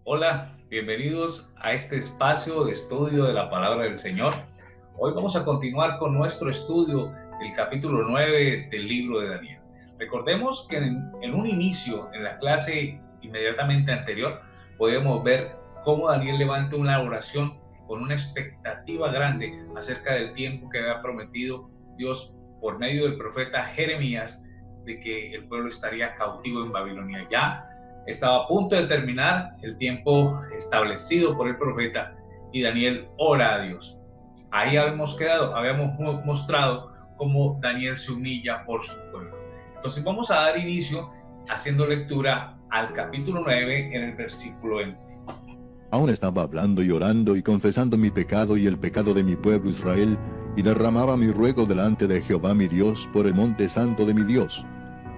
Hola, bienvenidos a este espacio de estudio de la palabra del Señor. Hoy vamos a continuar con nuestro estudio del capítulo 9 del libro de Daniel. Recordemos que en un inicio, en la clase inmediatamente anterior, podemos ver cómo Daniel levanta una oración con una expectativa grande acerca del tiempo que había prometido Dios por medio del profeta Jeremías de que el pueblo estaría cautivo en Babilonia. Ya estaba a punto de terminar el tiempo establecido por el profeta y Daniel ora a Dios. Ahí habíamos mostrado cómo Daniel se humilla por su pueblo. Entonces vamos a dar inicio haciendo lectura al capítulo 9 en el versículo 20. Aún estaba hablando y orando y confesando mi pecado y el pecado de mi pueblo Israel, y derramaba mi ruego delante de Jehová mi Dios por el monte santo de mi Dios.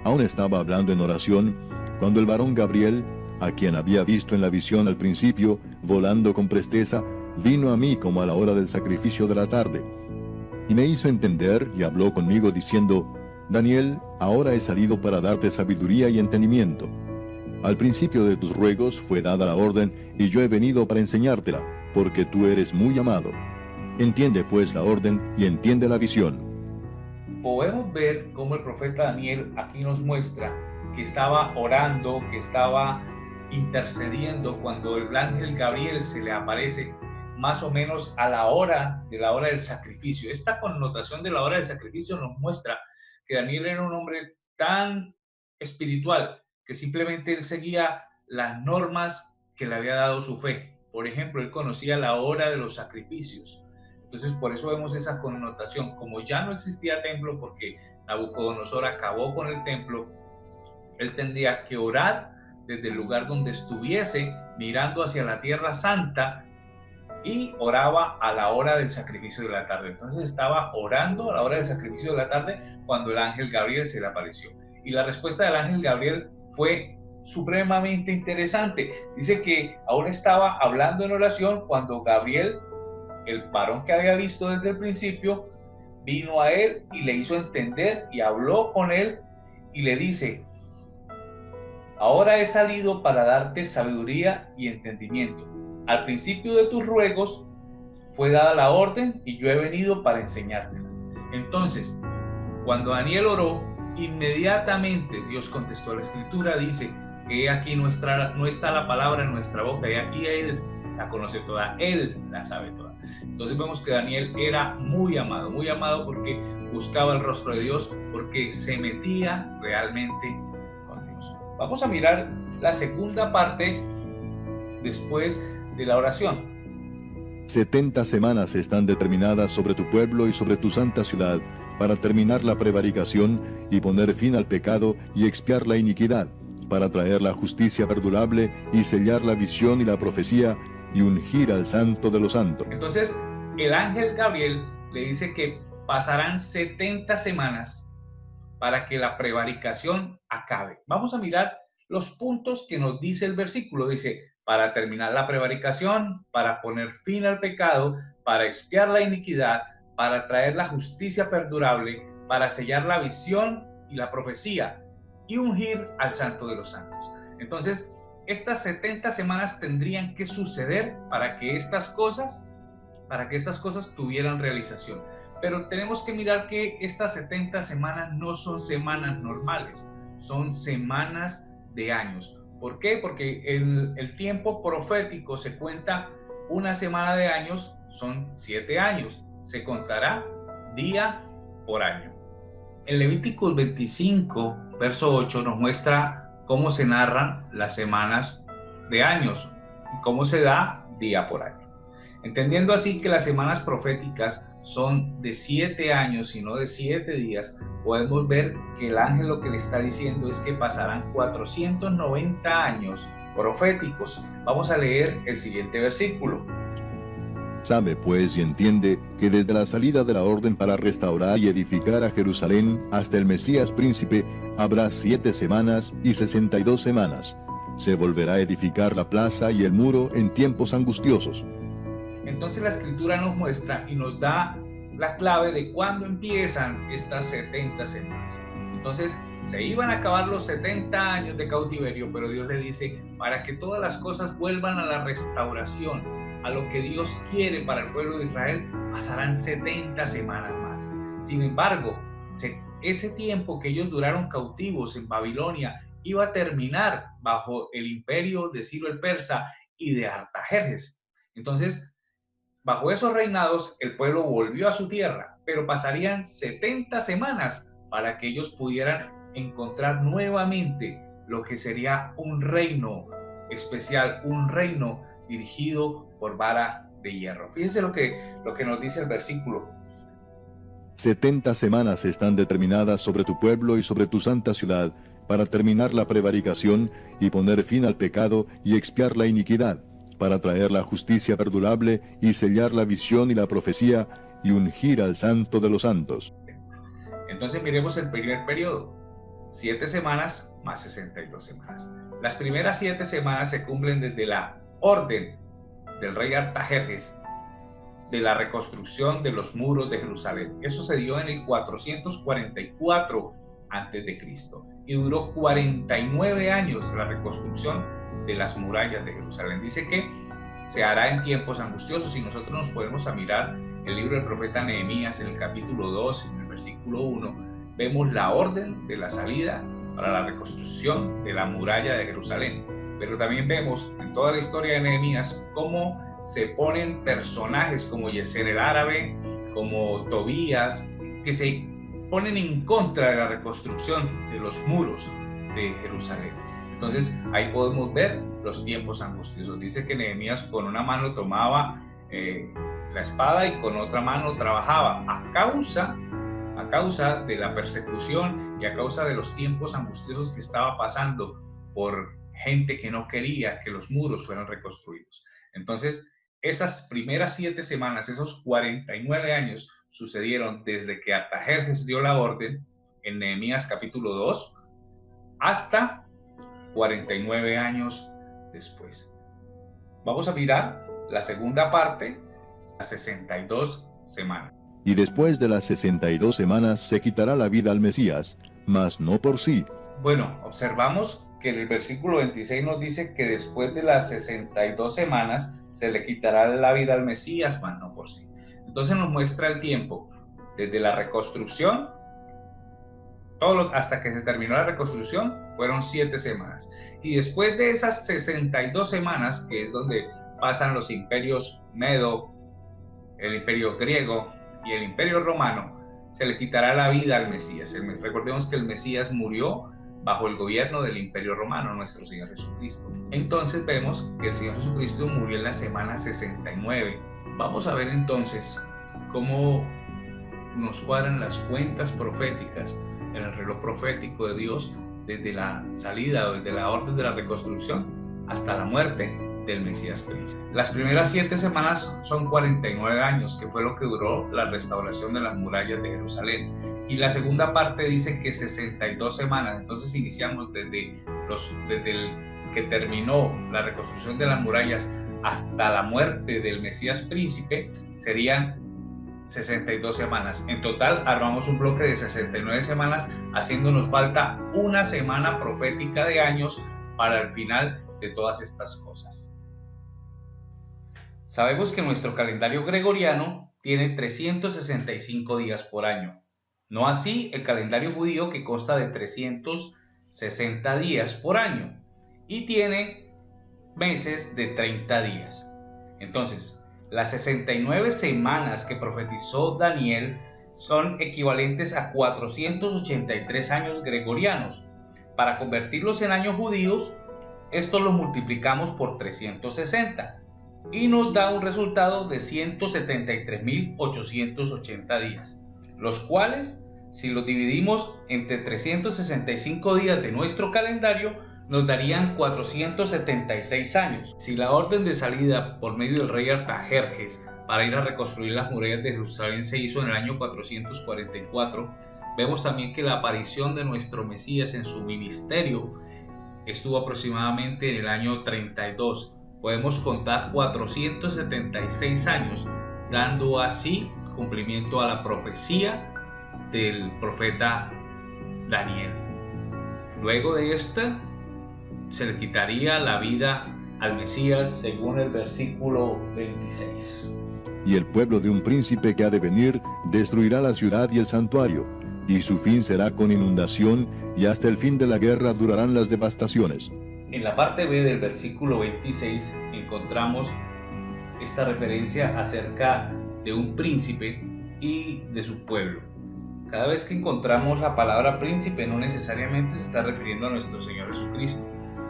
Aún estaba hablando en oración, cuando el varón Gabriel, a quien había visto en la visión al principio, volando con presteza, vino a mí como a la hora del sacrificio de la tarde. Y me hizo entender y habló conmigo diciendo, Daniel, ahora he salido para darte sabiduría y entendimiento. Al principio de tus ruegos fue dada la orden, y yo he venido para enseñártela, porque tú eres muy amado. Entiende pues la orden y entiende la visión. Podemos ver cómo el profeta Daniel aquí nos muestra que estaba orando, que estaba intercediendo cuando el ángel Gabriel se le aparece más o menos a la hora del sacrificio. Esta connotación de la hora del sacrificio nos muestra que Daniel era un hombre tan espiritual que simplemente él seguía las normas que le había dado su fe. Por ejemplo, él conocía la hora de los sacrificios. Entonces, por eso vemos esa connotación. Como ya no existía templo porque Nabucodonosor acabó con el templo, él tendría que orar desde el lugar donde estuviese, mirando hacia la tierra santa, y oraba a la hora del sacrificio de la tarde. Entonces estaba orando a la hora del sacrificio de la tarde cuando el ángel Gabriel se le apareció. Y la respuesta del ángel Gabriel fue supremamente interesante. Dice que aún estaba hablando en oración cuando Gabriel, el varón que había visto desde el principio, vino a él y le hizo entender y habló con él y le dice: ahora he salido para darte sabiduría y entendimiento. Al principio de tus ruegos fue dada la orden y yo he venido para enseñártela. Entonces, cuando Daniel oró, inmediatamente Dios contestó. La escritura dice que aquí no está la palabra en nuestra boca, y aquí Él la conoce toda, Él la sabe toda. Entonces vemos que Daniel era muy amado porque buscaba el rostro de Dios, porque se metía realmente con Dios. Vamos a mirar la segunda parte después de la oración. 70 semanas están determinadas sobre tu pueblo y sobre tu santa ciudad, para terminar la prevaricación y poner fin al pecado y expiar la iniquidad, para traer la justicia perdurable y sellar la visión y la profecía y ungir al santo de los santos. Entonces, el ángel Gabriel le dice que pasarán 70 semanas para que la prevaricación acabe. Vamos a mirar los puntos que nos dice el versículo. Dice: para terminar la prevaricación, para poner fin al pecado, para expiar la iniquidad, para traer la justicia perdurable, para sellar la visión y la profecía, y ungir al santo de los santos. Entonces, estas 70 semanas tendrían que suceder para que estas cosas tuvieran realización. Pero tenemos que mirar que estas 70 semanas no son semanas normales, son semanas de años. ¿Por qué? Porque el tiempo profético se cuenta, una semana de años son 7 años, se contará día por año. En Levíticos 25, verso 8, nos muestra cómo se narran las semanas de años y cómo se da día por año. Entendiendo así que las semanas proféticas son de 7 años y no de 7 días, podemos ver que el ángel lo que le está diciendo es que pasarán 490 años proféticos. Vamos a leer el siguiente versículo. Sabe pues y entiende que desde la salida de la orden para restaurar y edificar a Jerusalén hasta el Mesías príncipe habrá 7 semanas y 62 semanas. Se volverá a edificar la plaza y el muro en tiempos angustiosos. Entonces la escritura nos muestra y nos da la clave de cuándo empiezan estas 70 semanas. Entonces se iban a acabar los 70 años de cautiverio, pero Dios le dice, para que todas las cosas vuelvan a la restauración, a lo que Dios quiere para el pueblo de Israel, pasarán 70 semanas más. Sin embargo, ese tiempo que ellos duraron cautivos en Babilonia iba a terminar bajo el imperio de Ciro el Persa y de Artajerjes. Entonces, bajo esos reinados, el pueblo volvió a su tierra, pero pasarían 70 semanas para que ellos pudieran encontrar nuevamente lo que sería un reino especial, un reino dirigido por vara de hierro. Fíjense lo que nos dice el versículo. 70 semanas están determinadas sobre tu pueblo y sobre tu santa ciudad, para terminar la prevaricación y poner fin al pecado y expiar la iniquidad, para traer la justicia perdurable y sellar la visión y la profecía y ungir al santo de los santos. Entonces miremos el primer periodo, 7 semanas más 62 semanas. Las primeras 7 semanas se cumplen desde la orden del rey Artajerjes de la reconstrucción de los muros de Jerusalén. Eso se dio en el 444 a.C. y duró 49 años la reconstrucción de las murallas de Jerusalén. Dice que se hará en tiempos angustiosos, y nosotros nos podemos mirar el libro del profeta Nehemías en el capítulo 2, en el versículo 1, vemos la orden de la salida para la reconstrucción de la muralla de Jerusalén. Pero también vemos en toda la historia de Nehemías cómo se ponen personajes como Yeser el árabe, como Tobías, que se ponen en contra de la reconstrucción de los muros de Jerusalén. Entonces ahí podemos ver los tiempos angustiosos. Dice que Nehemías con una mano tomaba la espada y con otra mano trabajaba a causa de la persecución y a causa de los tiempos angustiosos que estaba pasando por gente que no quería que los muros fueran reconstruidos. Entonces, esas primeras 7 semanas, esos 49 años, sucedieron desde que Artajerjes dio la orden en Nehemías capítulo 2 hasta 49 años después. Vamos a mirar la segunda parte, las 62 semanas. Y después de las 62 semanas se quitará la vida al Mesías, mas no por sí. Bueno, observamos que en el versículo 26 nos dice que después de las 62 semanas se le quitará la vida al Mesías, mas no por sí. Entonces nos muestra el tiempo, desde la reconstrucción, hasta que se terminó la reconstrucción, fueron 7 semanas. Y después de esas 62 semanas, que es donde pasan los imperios Medo, el imperio griego y el imperio romano, se le quitará la vida al Mesías. Recordemos que el Mesías murió bajo el gobierno del imperio romano, nuestro Señor Jesucristo. Entonces vemos que el Señor Jesucristo murió en la semana 69. Vamos a ver entonces cómo nos cuadran las cuentas proféticas en el reloj profético de Dios desde la salida o desde la orden de la reconstrucción hasta la muerte del Mesías Cristo. Las primeras 7 semanas son 49 años, que fue lo que duró la restauración de las murallas de Jerusalén. Y la segunda parte dice que 62 semanas, entonces iniciamos desde el que terminó la reconstrucción de las murallas hasta la muerte del Mesías Príncipe, serían 62 semanas. En total armamos un bloque de 69 semanas, haciéndonos falta una semana profética de años para el final de todas estas cosas. Sabemos que nuestro calendario gregoriano tiene 365 días por año. No así el calendario judío, que consta de 360 días por año y tiene meses de 30 días. Entonces, las 69 semanas que profetizó Daniel son equivalentes a 483 años gregorianos. Para convertirlos en años judíos, esto lo multiplicamos por 360 y nos da un resultado de 173.880 días, los cuales, si los dividimos entre 365 días de nuestro calendario, nos darían 476 años. Si la orden de salida por medio del rey Artajerjes para ir a reconstruir las murallas de Jerusalén se hizo en el año 444, vemos también que la aparición de nuestro Mesías en su ministerio estuvo aproximadamente en el año 32. Podemos contar 476 años, dando así cumplimiento a la profecía del profeta Daniel. Luego de esta se le quitaría la vida al Mesías, según el versículo 26. Y el pueblo de un príncipe que ha de venir destruirá la ciudad y el santuario, y su fin será con inundación, y hasta el fin de la guerra durarán las devastaciones. En la parte B del versículo 26 encontramos esta referencia acerca de un príncipe y de su pueblo. Cada vez que encontramos la palabra príncipe no necesariamente se está refiriendo a nuestro Señor Jesucristo.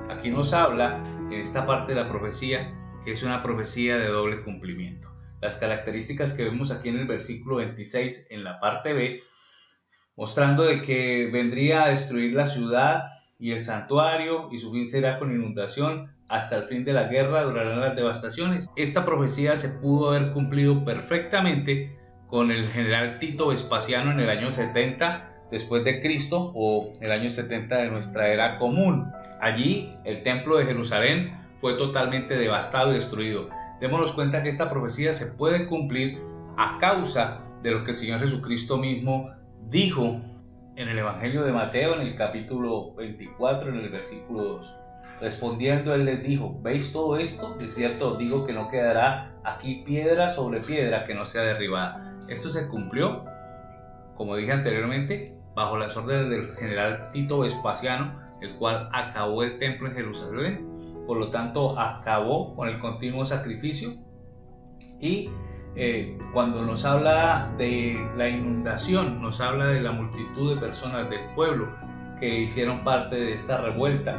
Aquí nos habla en esta parte de la profecía que es una profecía de doble cumplimiento. Las características que vemos aquí en el versículo 26 en la parte B, mostrando de que vendría a destruir la ciudad y el santuario y su fin será con inundación, hasta el fin de la guerra durarán las devastaciones. Esta profecía se pudo haber cumplido perfectamente con el general Tito Vespasiano en el año 70 después de Cristo, o el año 70 de nuestra era común. Allí el templo de Jerusalén fue totalmente devastado y destruido. Démonos cuenta que esta profecía se puede cumplir a causa de lo que el Señor Jesucristo mismo dijo en el Evangelio de Mateo, en el capítulo 24, en el versículo 2. Respondiendo, él les dijo: ¿veis todo esto? De cierto os digo que no quedará aquí piedra sobre piedra que no sea derribada. Esto se cumplió, como dije anteriormente, bajo las órdenes del general Tito Vespasiano, el cual acabó el templo en Jerusalén. Por lo tanto, acabó con el continuo sacrificio. Y cuando nos habla de la inundación, nos habla de la multitud de personas del pueblo que hicieron parte de esta revuelta,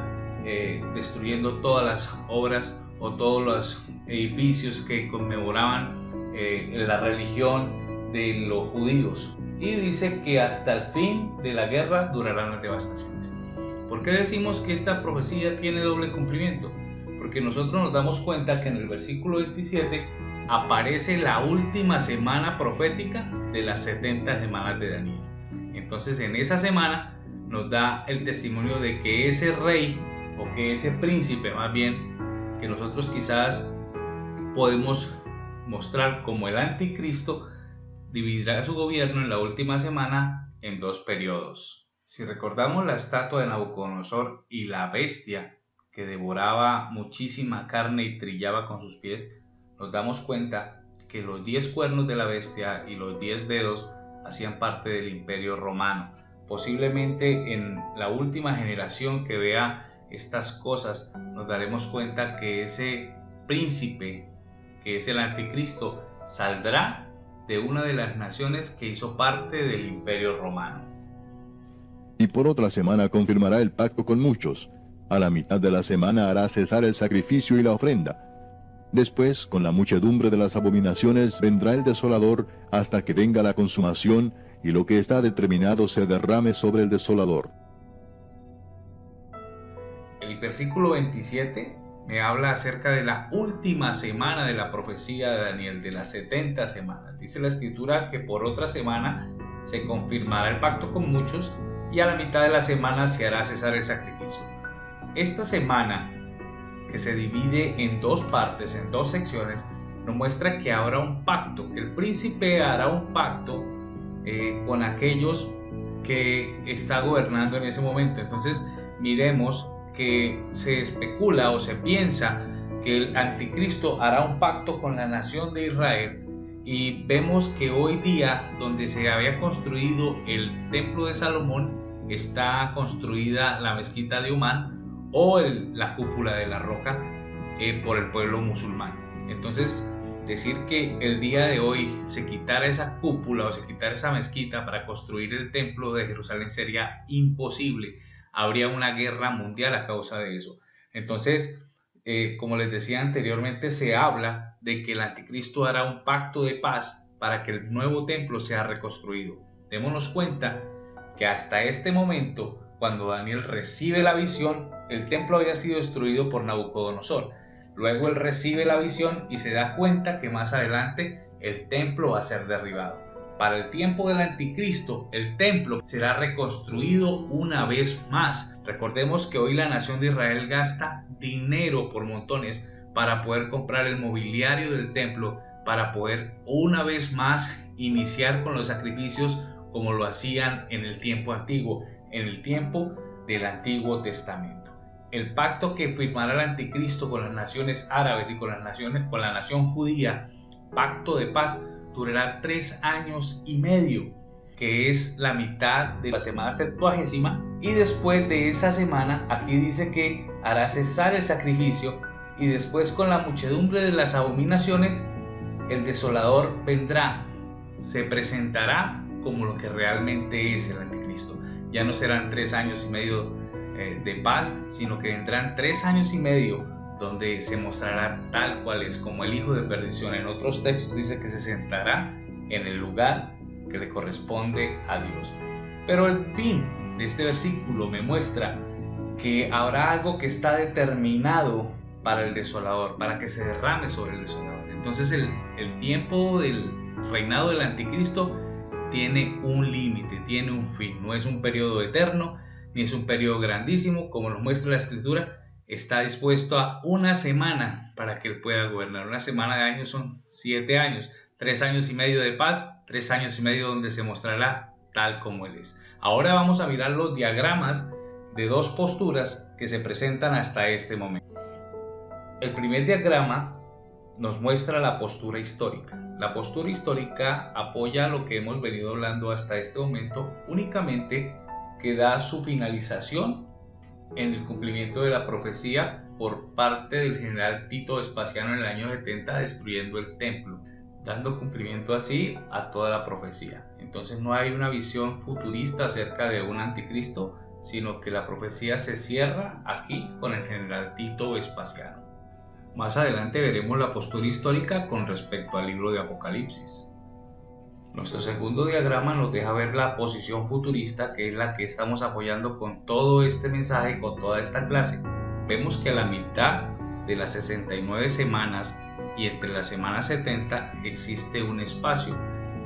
destruyendo todas las obras o todos los edificios que conmemoraban la religión de los judíos. Y dice que hasta el fin de la guerra durarán las devastaciones. ¿Por qué decimos que esta profecía tiene doble cumplimiento? Porque nosotros nos damos cuenta que en el versículo 27 aparece la última semana profética de las 70 semanas de Daniel. Entonces en esa semana nos da el testimonio de que ese rey, o que ese príncipe más bien, que nosotros quizás podemos mostrar como el anticristo, dividirá su gobierno en la última semana en dos periodos. Si recordamos la estatua de Nabucodonosor y la bestia que devoraba muchísima carne y trillaba con sus pies, nos damos cuenta que los 10 cuernos de la bestia y los 10 dedos hacían parte del Imperio Romano. Posiblemente en la última generación que vea estas cosas nos daremos cuenta que ese príncipe, que es el anticristo, saldrá de una de las naciones que hizo parte del Imperio Romano. Y por otra semana confirmará el pacto con muchos. A la mitad de la semana hará cesar el sacrificio y la ofrenda. Después, con la muchedumbre de las abominaciones, vendrá el desolador hasta que venga la consumación y lo que está determinado se derrame sobre el desolador. El versículo 27 me habla acerca de la última semana de la profecía de Daniel, de las 70 semanas. Dice la escritura que por otra semana se confirmará el pacto con muchos y a la mitad de la semana se hará cesar el sacrificio. Esta semana, que se divide en dos partes, en dos secciones, nos muestra que habrá un pacto, que el príncipe hará un pacto con aquellos que está gobernando en ese momento. Entonces miremos que se especula o se piensa que el anticristo hará un pacto con la nación de Israel, y vemos que hoy día, donde se había construido el templo de Salomón, está construida la mezquita de Omán o la cúpula de la roca por el pueblo musulmán. Entonces, decir que el día de hoy se quitara esa cúpula o se quitara esa mezquita para construir el templo de Jerusalén sería imposible. Habría una guerra mundial a causa de eso. Entonces, como les decía anteriormente, se habla de que el anticristo hará un pacto de paz para que el nuevo templo sea reconstruido. Démonos cuenta que hasta este momento, cuando Daniel recibe la visión, el templo había sido destruido por Nabucodonosor. Luego él recibe la visión y se da cuenta que más adelante el templo va a ser derribado. Para el tiempo del anticristo, el templo será reconstruido una vez más. Recordemos que hoy la nación de Israel gasta dinero por montones para poder comprar el mobiliario del templo, para poder una vez más iniciar con los sacrificios como lo hacían en el tiempo antiguo, en el tiempo del Antiguo Testamento. El pacto que firmará el anticristo con las naciones árabes y con la nación judía, pacto de paz, durará 3 años y medio, que es la mitad de la semana septuagésima, y después de esa semana, aquí dice que hará cesar el sacrificio, y después con la muchedumbre de las abominaciones, el desolador vendrá, se presentará como lo que realmente es el anticristo. Ya no serán 3 años y medio de paz, sino que vendrán 3 años y medio donde se mostrará tal cual es, como el hijo de perdición. En otros textos dice que se sentará en el lugar que le corresponde a Dios. Pero el fin de este versículo me muestra que habrá algo que está determinado para el desolador, para que se derrame sobre el desolador. Entonces el tiempo del reinado del anticristo tiene un límite, tiene un fin. No es un periodo eterno, ni es un periodo grandísimo, como nos muestra la Escritura. Está dispuesto a una semana para que él pueda gobernar. Una semana de años son 7 años, 3 años y medio de paz, 3 años y medio donde se mostrará tal como él es. Ahora vamos a mirar los diagramas de 2 posturas que se presentan hasta este momento. El primer diagrama nos muestra la postura histórica. La postura histórica apoya lo que hemos venido hablando hasta este momento, únicamente que da su finalización en el cumplimiento de la profecía por parte del general Tito Vespasiano en el año 70, destruyendo el templo, dando cumplimiento así a toda la profecía. Entonces no hay una visión futurista acerca de un anticristo, sino que la profecía se cierra aquí con el general Tito Vespasiano. Más adelante veremos la postura histórica con respecto al libro de Apocalipsis. Nuestro segundo diagrama nos deja ver la posición futurista, que es la que estamos apoyando con todo este mensaje, con toda esta clase. Vemos que a la mitad de las 69 semanas y entre la semana 70 existe un espacio.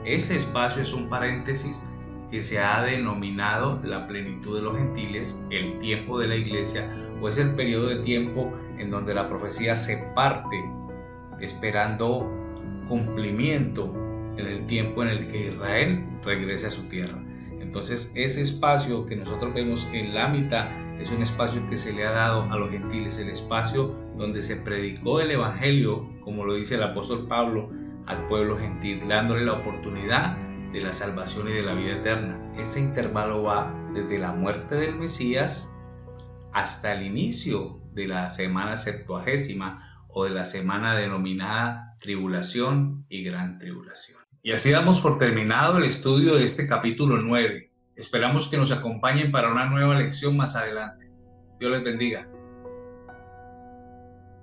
Ese espacio es un paréntesis que se ha denominado la plenitud de los gentiles, el tiempo de la iglesia, o es el periodo de tiempo en donde la profecía se parte esperando cumplimiento en el tiempo en el que Israel regrese a su tierra. Entonces ese espacio que nosotros vemos en la mitad es un espacio que se le ha dado a los gentiles, el espacio donde se predicó el evangelio, como lo dice el apóstol Pablo, al pueblo gentil, dándole la oportunidad de la salvación y de la vida eterna. Ese intervalo va desde la muerte del Mesías hasta el inicio de la semana septuagésima o de la semana denominada tribulación y gran tribulación. Y así damos por terminado el estudio de este capítulo 9. Esperamos que nos acompañen para una nueva lección más adelante. Dios les bendiga.